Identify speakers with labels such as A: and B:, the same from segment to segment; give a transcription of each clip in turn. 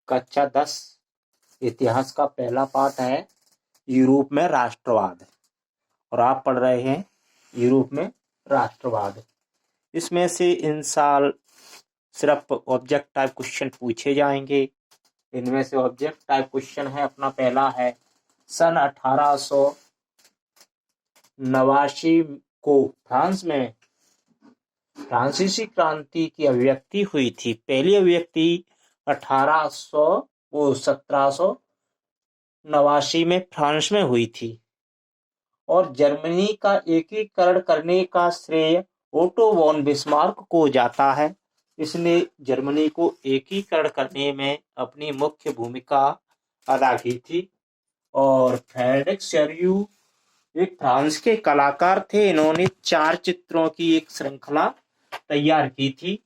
A: कक्षा 10 इतिहास का पहला पाठ है यूरोप में राष्ट्रवाद, और आप पढ़ रहे हैं यूरोप में राष्ट्रवाद। इसमें से इन साल सिर्फ ऑब्जेक्ट टाइप क्वेश्चन पूछे जाएंगे। इनमें से ऑब्जेक्ट टाइप क्वेश्चन है अपना पहला है, सन 1889 को फ्रांस में फ्रांसीसी क्रांति की अभिव्यक्ति हुई थी। पहली अभिव्यक्ति 1789 में फ्रांस में हुई थी, और जर्मनी का एकीकरण करने का श्रेय ओटो वॉन बिस्मार्क को जाता है। इसने जर्मनी को एकीकरण करने में अपनी मुख्य भूमिका अदा की थी। और फ्रेडरिक चेरियू एक फ्रांस के कलाकार थे। इन्होंने 4 चित्रों की एक श्रृंखला तैयार की थी।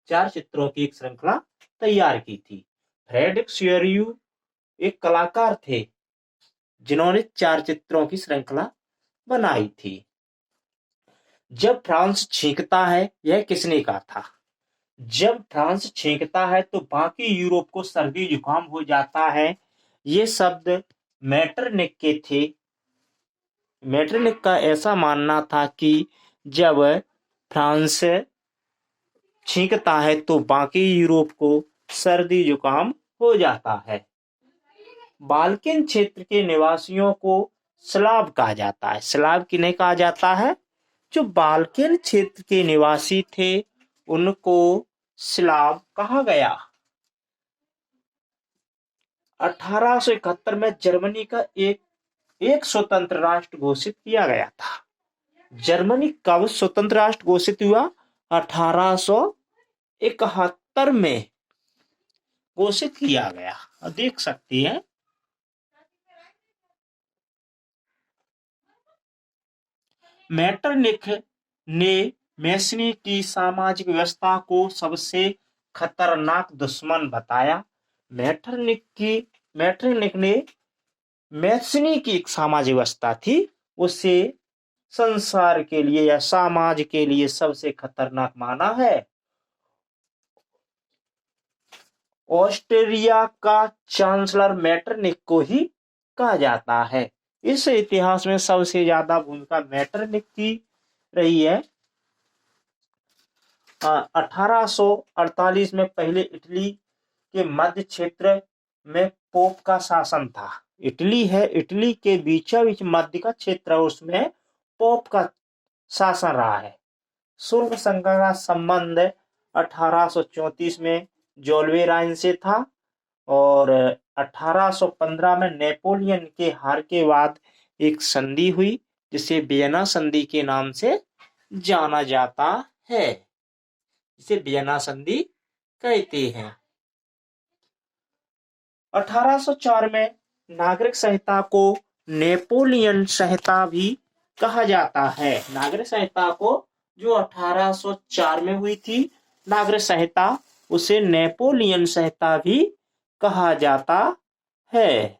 A: 4 चित्रों की एक श्रृंखला तैयार की थी। फ्रेडरिक चेरियू एक कलाकार थे जिन्होंने 4 चित्रों की श्रृंखला बनाई थी। जब फ्रांस छींकता है, यह किसने कहा था? जब फ्रांस छींकता है तो बाकी यूरोप को सर्दी जुकाम हो जाता है। ये शब्द मेटरनिक के थे। मेटरनिक का ऐसा मानना था कि जब फ्रांस छींकता है तो बाकी यूरोप को सर्दी जुकाम हो जाता है। बाल्कन क्षेत्र के निवासियों को स्लाव कहा जाता है। स्लाव किन्हें कहा जाता है? जो बाल्कन क्षेत्र के निवासी थे उनको स्लाव कहा गया। 1871 में जर्मनी का एक स्वतंत्र राष्ट्र घोषित किया गया था। जर्मनी कब स्वतंत्र राष्ट्र घोषित हुआ? 1871 में घोषित किया गया। देख सकते हैं। मेटरनिख ने मेसनी की सामाजिक व्यवस्था को सबसे खतरनाक दुश्मन बताया। मेटरनिख ने मेसनी की एक सामाजिक व्यवस्था थी, उसे संसार के लिए या समाज के लिए सबसे खतरनाक माना है। ऑस्ट्रिया का चांसलर मेटरनिख को ही कहा जाता है। इस इतिहास में सबसे ज्यादा भूमिका मेटरनिख की रही है। 1848 में पहले इटली के मध्य क्षेत्र में पोप का शासन था। इटली के बीचों बीच मध्य का क्षेत्र, उसमें पोप का शासन रहा है। शुल्क संघ का संबंध 1834 में जोल्वेराइन से था, और 1815 में नेपोलियन के हार के बाद एक संधि हुई जिसे वियना संधि के नाम से जाना जाता है। इसे वियना संधि कहते हैं। 1804 में नागरिक संहिता को नेपोलियन संहिता भी कहा जाता है। नागरिक संहिता को जो 1804 में हुई थी नागरिक संहिता, उसे नेपोलियन संहिता भी कहा जाता है।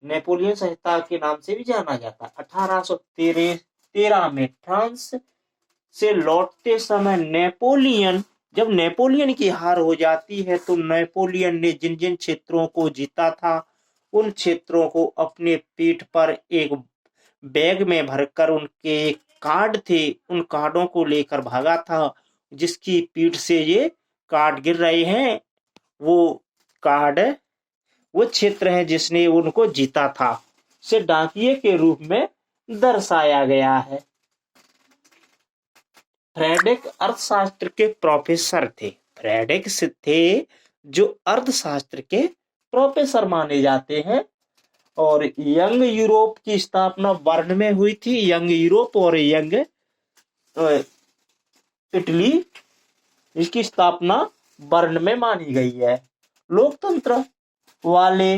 A: नेपोलियन संहिता के नाम से भी जाना जाता है। 1813 में फ्रांस से लौटते समय जब नेपोलियन की हार हो जाती है तो नेपोलियन ने जिन जिन क्षेत्रों को जीता था उन क्षेत्रों को अपने पीठ पर एक बैग में भरकर, उनके कार्ड थे, उन कार्डों को लेकर भागा था। जिसकी पीठ से ये कार्ड गिर रहे हैं वो कार्ड वो क्षेत्र है जिसने उनको जीता था, से डाकिये के रूप में दर्शाया गया है। फ्रेडरिक अर्थशास्त्र के प्रोफेसर थे। फ्रेडरिक थे जो अर्थशास्त्र के प्रोफेसर माने जाते हैं। और यंग यूरोप की स्थापना बर्न में हुई थी। यंग यूरोप और यंग इटली, इसकी स्थापना बर्न में मानी गई है। लोकतंत्र वाले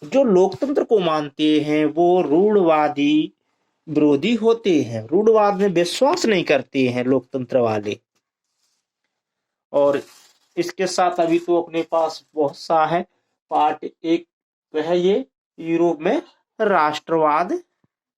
A: जो लोकतंत्र को मानते हैं वो रूढ़वादी विरोधी होते हैं। रूढ़वाद में विश्वास नहीं करते हैं लोकतंत्र वाले। और इसके साथ अभी तो अपने पास बहुत सा है। पार्ट 1 है ये यूरोप में राष्ट्रवाद।